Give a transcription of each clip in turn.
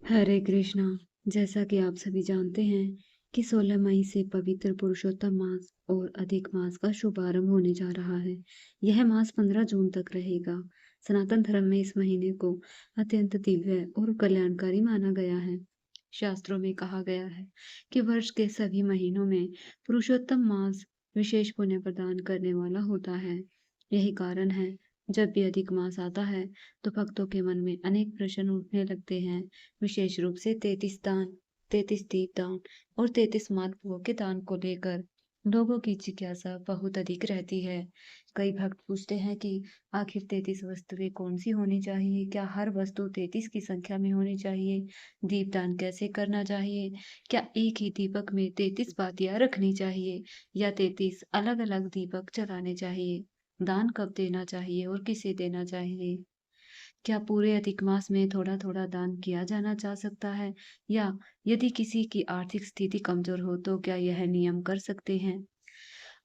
हरे कृष्णा। जैसा कि आप सभी जानते हैं कि 16 मई से पवित्र पुरुषोत्तम मास और अधिक मास का शुभारंभ होने जा रहा है। यह मास 15 जून तक रहेगा। सनातन धर्म में इस महीने को अत्यंत दिव्य और कल्याणकारी माना गया है। शास्त्रों में कहा गया है कि वर्ष के सभी महीनों में पुरुषोत्तम मास विशेष पुण्य प्रदान करने वाला होता है। यही कारण है जब भी अधिक मास आता है तो भक्तों के मन में अनेक प्रश्न उठने लगते हैं। विशेष रूप से 33 दान, 33 दीपदान और 33 मालपुओं के दान को लेकर लोगों की जिज्ञासा बहुत अधिक रहती है। कई भक्त पूछते हैं कि आखिर 33 वस्तुएं कौन सी होनी चाहिए? क्या हर वस्तु 33 की संख्या में होनी चाहिए? दीपदान कैसे करना चाहिए? क्या एक ही दीपक में 33 बातियां रखनी चाहिए या 33 अलग-अलग दीपक जलाने चाहिए? दान कब देना चाहिए और किसे देना चाहिए? क्या पूरे अधिक मास में थोड़ा-थोड़ा दान किया जाना जा सकता है? या यदि किसी की आर्थिक स्थिति कमज़ोर हो तो क्या यह नियम कर सकते हैं?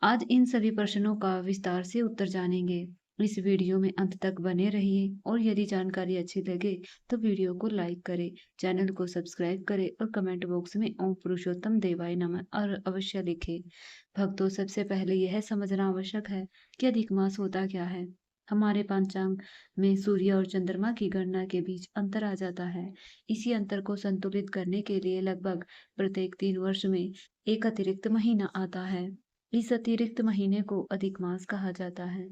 आज इन सभी प्रश्नों का विस्तार से उत्तर जानेंगे। इस वीडियो में अंत तक बने रहिए और यदि जानकारी अच्छी लगे तो वीडियो को लाइक करें, चैनल को सब्सक्राइब करें और कमेंट बॉक्स में ओम पुरुषोत्तम देवाय नमः और अवश्य लिखें। भक्तों, सबसे पहले यह समझना आवश्यक है कि अधिक मास होता क्या है। हमारे पंचांग में सूर्य और चंद्रमा की गणना के बीच अंतर आ जाता है। इसी अंतर को संतुलित करने के लिए लगभग प्रत्येक 3 वर्ष में एक अतिरिक्त महीना आता है। इस अतिरिक्त महीने को अधिक मास कहा जाता है।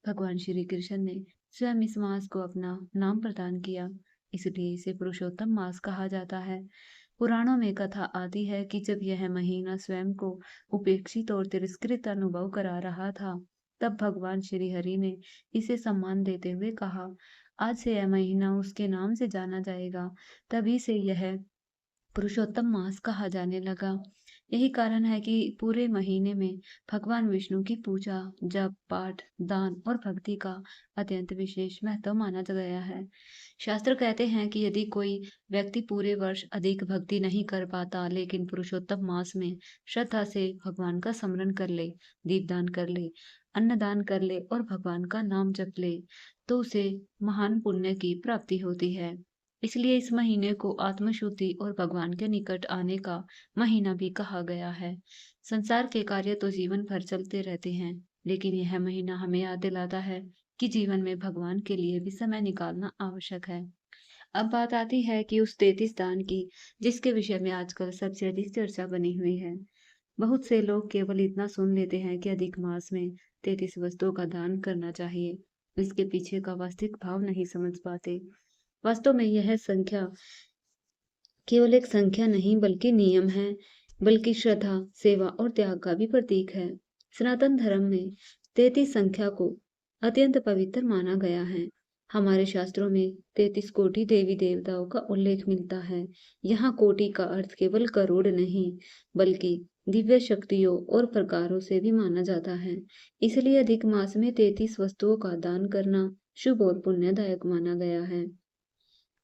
भगवान श्री कृष्ण ने स्वयं इस मास को अपना नाम प्रदान किया, इसलिए इसे पुरुषोत्तम मास कहा जाता है। पुराणों में कथा आती है कि जब यह महीना स्वयं को उपेक्षित और तिरस्कृत अनुभव करा रहा था, तब भगवान श्री हरि ने इसे सम्मान देते हुए कहा, आज से यह महीना उसके नाम से जाना जाएगा। तभी से यह पुरुषोत्तम मास कहा जाने लगा। यही कारण है कि पूरे महीने में भगवान विष्णु की पूजा, जप, पाठ, दान और भक्ति का अत्यंत विशेष महत्व माना गया है। शास्त्र कहते हैं कि यदि कोई व्यक्ति पूरे वर्ष अधिक भक्ति नहीं कर पाता, लेकिन पुरुषोत्तम मास में श्रद्धा से भगवान का स्मरण कर ले, दीपदान कर ले, अन्नदान कर ले और भगवान का नाम जप ले, तो उसे महान पुण्य की प्राप्ति होती है। इसलिए इस महीने को आत्मशुद्धि और भगवान के निकट आने का महीना भी कहा गया है। संसार के कार्य तो जीवन भर चलते रहते हैं, लेकिन यह महीना हमें याद दिलाता है कि जीवन में भगवान के लिए भी समय निकालना आवश्यक है। अब बात आती है कि उस 33 दान की, जिसके विषय में आजकल सबसे अधिक चर्चा बनी हुई है। बहुत से लोग केवल इतना सुन लेते हैं कि अधिक मास में 33 वस्तुओं का दान करना चाहिए। इसके पीछे का वास्तविक भाव नहीं समझ पाते। वास्तव में यह संख्या केवल एक संख्या नहीं बल्कि नियम है, बल्कि श्रद्धा, सेवा और त्याग का भी प्रतीक है। सनातन धर्म में 33 संख्या को अत्यंत पवित्र माना गया है। हमारे शास्त्रों में 33 कोटि देवी देवताओं का उल्लेख मिलता है। यहाँ कोटि का अर्थ केवल करोड़ नहीं, बल्कि दिव्य शक्तियों और प्रकारों से भी माना जाता है। इसलिए अधिक मास में 33 वस्तुओं का दान करना शुभ और पुण्यदायक माना गया है।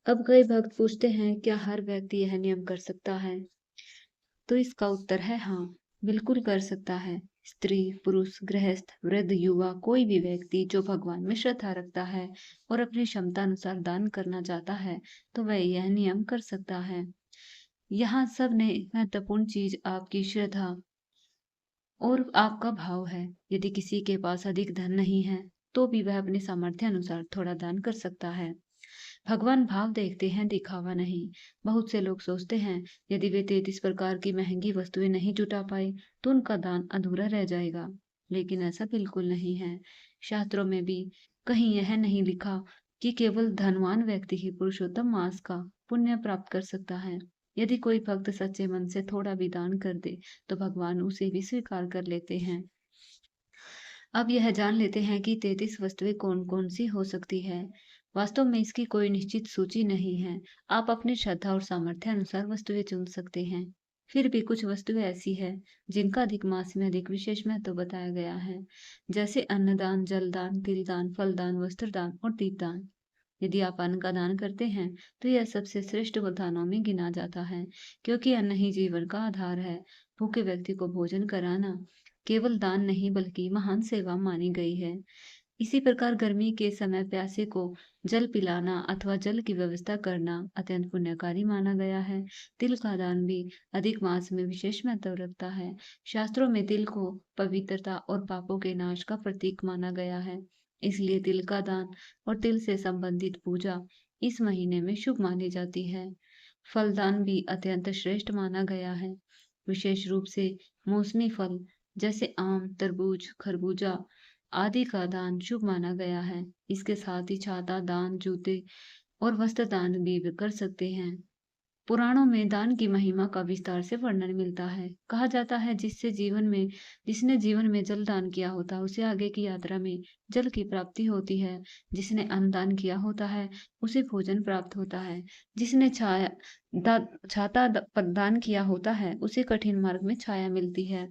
अब कई भक्त पूछते हैं, क्या हर व्यक्ति यह नियम कर सकता है? तो इसका उत्तर है हाँ, बिल्कुल कर सकता है। स्त्री, पुरुष, गृहस्थ, वृद्ध, युवा, कोई भी व्यक्ति जो भगवान में श्रद्धा रखता है और अपनी क्षमता अनुसार दान करना चाहता है, तो वह यह नियम कर सकता है। यहाँ सबने महत्वपूर्ण चीज आपकी श्रद्धा और आपका भाव है। यदि किसी के पास अधिक धन नहीं है, तो भी वह अपने सामर्थ्य अनुसार थोड़ा दान कर सकता है। भगवान भाव देखते हैं, दिखावा नहीं। बहुत से लोग सोचते हैं यदि वे 33 प्रकार की महंगी वस्तुएं नहीं जुटा पाए तो उनका दान अधूरा रह जाएगा, लेकिन ऐसा बिल्कुल नहीं है। शास्त्रों में भी कहीं यह नहीं लिखा कि केवल धनवान व्यक्ति ही पुरुषोत्तम मास का पुण्य प्राप्त कर सकता है। यदि कोई भक्त सच्चे मन से थोड़ा भी दान कर दे तो भगवान उसे भी स्वीकार कर लेते हैं। अब यह जान लेते हैं कि 33 वस्तुएं कौन-कौन सी हो सकती है। वास्तव में इसकी कोई निश्चित सूची नहीं है। आप अपनी श्रद्धा और सामर्थ्य अनुसार वस्तुएं चुन सकते हैं। फिर भी कुछ वस्तुएं ऐसी हैं जिनका अधिक मास में अधिक विशेष महत्व बताया गया है, जैसे अन्नदान, जलदान, तिलदान, फलदान, वस्त्रदान और दीपदान। यदि आप अन्न का दान करते हैं, तो यह सबसे श्रेष्ठ दानों में गिना जाता है, क्योंकि अन्न ही जीवन का आधार है। भूखे व्यक्ति को भोजन कराना केवल दान नहीं बल्कि महान सेवा मानी गई है। इसी प्रकार गर्मी के समय प्यासे को जल पिलाना अथवा जल की व्यवस्था करना अत्यंत पुण्यकारी माना गया है। तिल का दान भी अधिक मास में विशेष महत्व रखता है। शास्त्रों में तिल को पवित्रता और पापों के नाश का प्रतीक माना गया है। इसलिए तिल का दान और तिल से संबंधित पूजा इस महीने में शुभ मानी जाती है। फलदान भी अत्यंत श्रेष्ठ माना गया है। विशेष रूप से मौसमी फल जैसे आम, तरबूज, खरबूजा आदि का दान शुभ माना गया है। इसके साथ ही छाता दान, जूते और वस्त्र दान भी कर सकते हैं। पुराणों में दान की महिमा का विस्तार से वर्णन मिलता है। कहा जाता है जिसने जीवन में जल दान किया होता है उसे आगे की यात्रा में जल की प्राप्ति होती है। जिसने अन्न दान किया होता है उसे भोजन प्राप्त होता है। जिसने छाता दान किया होता है उसे कठिन मार्ग में छाया मिलती है।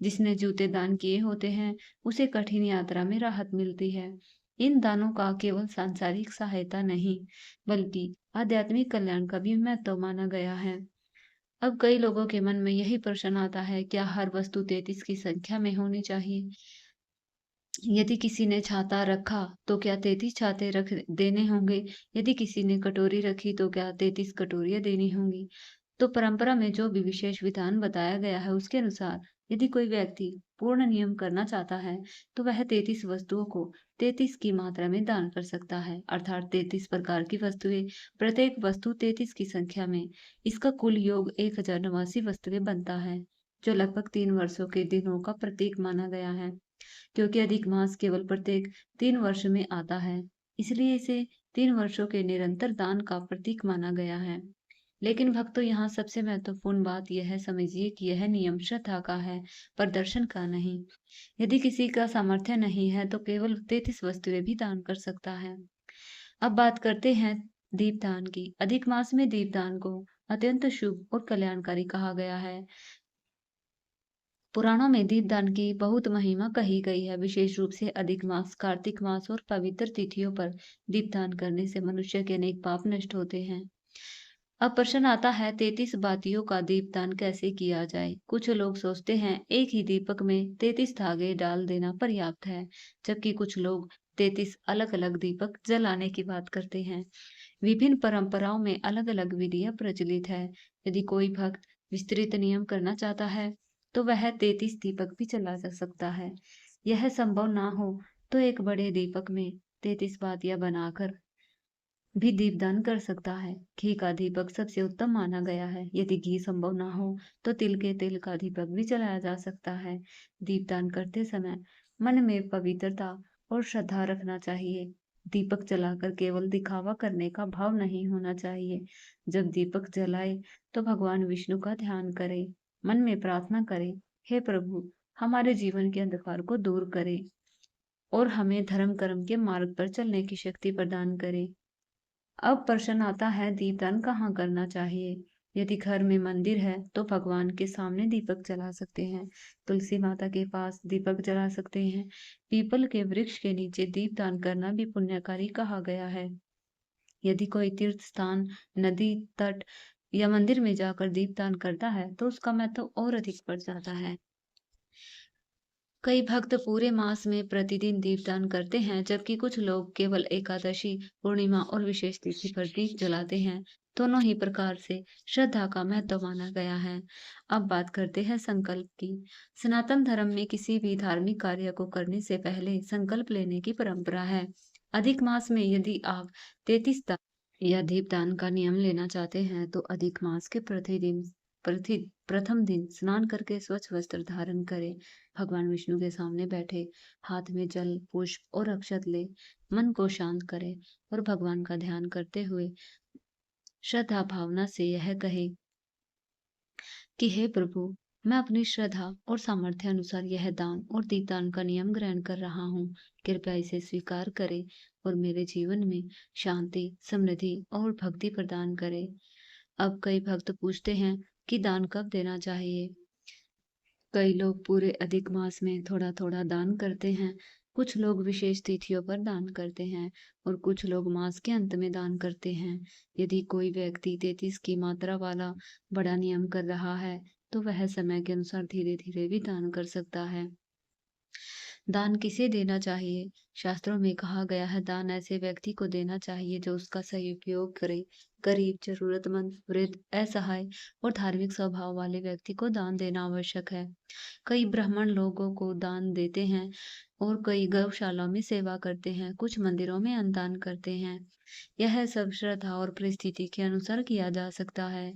जिसने जूते दान किए होते हैं उसे कठिन यात्रा में राहत मिलती है। इन दानों का केवल सांसारिक सहायता नहीं बल्कि आध्यात्मिक कल्याण का भी महत्व माना गया है। अब कई लोगों के मन में यही प्रश्न आता है, क्या हर वस्तु 33 की संख्या में होनी चाहिए? यदि किसी ने छाता रखा तो क्या 33 छाते रख देने होंगे? यदि किसी ने कटोरी रखी तो क्या 33 कटोरियां देनी होंगी? तो परंपरा में जो भी विशेष विधान बताया गया है उसके अनुसार यदि कोई व्यक्ति पूर्ण नियम करना चाहता है तो वह 33 वस्तुओं को 33 की मात्रा में दान कर सकता है, अर्थात 33 प्रकार की वस्तुएं, प्रत्येक वस्तु 33 की संख्या में। इसका कुल योग 1089 वस्तुएं बनता है, जो लगभग 3 वर्षों के दिनों का प्रतीक माना गया है। क्योंकि अधिक मास केवल प्रत्येक 3 वर्ष में आता है, इसलिए इसे 3 वर्षों के निरंतर दान का प्रतीक माना गया है। लेकिन भक्तों, यहाँ सबसे महत्वपूर्ण बात यह है, समझिए कि यह नियम श्रद्धा का है, प्रदर्शन का नहीं। यदि किसी का सामर्थ्य नहीं है तो केवल 33 वस्तुएं भी दान कर सकता है। अब बात करते हैं दीपदान की। अधिक मास में दीपदान को अत्यंत शुभ और कल्याणकारी कहा गया है। पुराणों में दीपदान की बहुत महिमा कही गई है। विशेष रूप से अधिक मास, कार्तिक मास और पवित्र तिथियों पर दीपदान करने से मनुष्य के अनेक पाप नष्ट होते हैं। अब प्रश्न आता है, 33 बातियों का दीपदान कैसे किया जाए? कुछ लोग सोचते हैं एक ही दीपक में 33 धागे डाल देना पर्याप्त है, जबकि कुछ लोग 33 अलग अलग दीपक जलाने की बात करते हैं। विभिन्न परंपराओं में अलग अलग विधियां प्रचलित है। यदि कोई भक्त विस्तृत नियम करना चाहता है तो वह 33 दीपक भी जला जा सकता है। यह संभव ना हो तो एक बड़े दीपक में 33 बातियां बनाकर भी दीपदान कर सकता है। घी का दीपक सबसे उत्तम माना गया है। यदि घी संभव ना हो तो तिल के तेल का दीपक भी जलाया जा सकता है। दीपदान करते समय मन में पवित्रता और श्रद्धा रखना चाहिए। दीपक जलाकर केवल दिखावा करने का भाव नहीं होना चाहिए। जब दीपक जलाए तो भगवान विष्णु का ध्यान करें, मन में प्रार्थना करें, हे प्रभु, हमारे जीवन के अंधकार को दूर करें और हमें धर्म कर्म के मार्ग पर चलने की शक्ति प्रदान करें। अब प्रश्न आता है, दीपदान कहाँ करना चाहिए? यदि घर में मंदिर है तो भगवान के सामने दीपक जला सकते हैं, तुलसी माता के पास दीपक जला सकते हैं, पीपल के वृक्ष के नीचे दीपदान करना भी पुण्यकारी कहा गया है। यदि कोई तीर्थ स्थान, नदी तट या मंदिर में जाकर दीपदान करता है तो उसका महत्व और अधिक बढ़ जाता है। कई भक्त पूरे मास में प्रतिदिन दीपदान करते हैं, जबकि कुछ लोग केवल एकादशी, पूर्णिमा और विशेष तिथि पर दीप जलाते हैं। दोनों ही प्रकार से श्रद्धा का महत्व माना गया है। अब बात करते हैं संकल्प की। सनातन धर्म में किसी भी धार्मिक कार्य को करने से पहले संकल्प लेने की परंपरा है। अधिक मास में यदि आप 33 दान या दीपदान का नियम लेना चाहते हैं तो अधिक मास के प्रथम दिन स्नान करके स्वच्छ वस्त्र धारण करें, भगवान विष्णु के सामने बैठे, हाथ में जल, पुष्प और अक्षत ले, मन को शांत करें और भगवान का ध्यान करते हुए श्रद्धा भावना से यह कहे कि हे प्रभु, मैं अपनी श्रद्धा और सामर्थ्य अनुसार यह दान और दीपदान का नियम ग्रहण कर रहा हूँ। कृपया इसे स्वीकार करें और मेरे जीवन में शांति, समृद्धि और भक्ति प्रदान करें। अब कई भक्त पूछते हैं कि दान कब देना चाहिए? कई लोग पूरे अधिक मास में थोड़ा थोड़ा दान करते हैं, कुछ लोग विशेष तिथियों पर दान करते हैं और कुछ लोग मास के अंत में दान करते हैं। यदि कोई व्यक्ति 33 की मात्रा वाला बड़ा नियम कर रहा है तो वह समय के अनुसार धीरे धीरे भी दान कर सकता है। दान किसे देना चाहिए? शास्त्रों में कहा गया है दान ऐसे व्यक्ति को देना चाहिए जो उसका सही उपयोग करे। गरीब, जरूरतमंद, वृद्ध, असहाय और धार्मिक स्वभाव वाले व्यक्ति को दान देना आवश्यक है। कई ब्राह्मण लोगों को दान देते हैं और कई गौशाला में सेवा करते हैं, कुछ मंदिरों में अन्नदान करते हैं। यह सब श्रद्धा और परिस्थिति के अनुसार किया जा सकता है।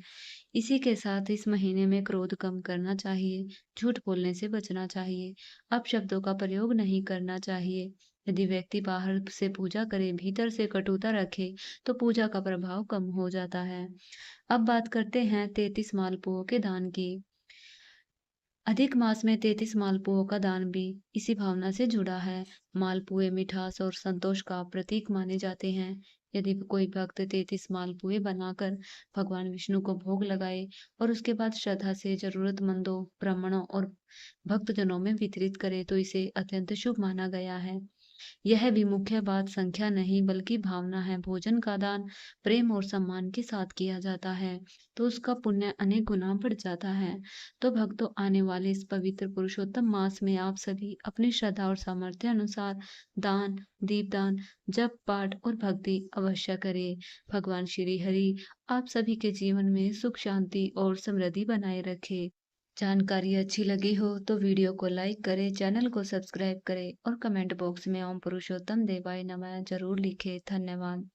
इसी के साथ इस महीने में क्रोध कम करना चाहिए, झूठ बोलने से बचना चाहिए, अपशब्दों का प्रयोग नहीं करना चाहिए। यदि व्यक्ति बाहर से पूजा करे, भीतर से कटुता रखे, तो पूजा का प्रभाव कम हो जाता है। अब बात करते हैं 33 मालपुओं के दान की। अधिक मास में 33 मालपुओं का दान भी इसी भावना से जुड़ा है। मालपुए मिठास और संतोष का प्रतीक माने जाते हैं। यदि कोई भक्त 33 मालपुए बनाकर भगवान विष्णु को भोग लगाए और उसके बाद श्रद्धा से जरूरतमंदों, ब्राह्मणों और भक्तजनों में वितरित करे तो इसे अत्यंत शुभ माना गया है। यह भी मुख्य बात संख्या नहीं बल्कि भावना है। भोजन का दान प्रेम और सम्मान के साथ किया जाता है तो उसका पुण्य अनेक गुना बढ़ जाता है। तो भक्तों, आने वाले इस पवित्र पुरुषोत्तम मास में आप सभी अपनी श्रद्धा और सामर्थ्य अनुसार दान, दीपदान, जप पाठ और भक्ति अवश्य करें। भगवान श्री हरि आप सभी के जीवन में सुख, शांति और समृद्धि बनाए रखे। जानकारी अच्छी लगी हो तो वीडियो को लाइक करें, चैनल को सब्सक्राइब करें और कमेंट बॉक्स में ओम पुरुषोत्तम देवाय नमः जरूर लिखें। धन्यवाद।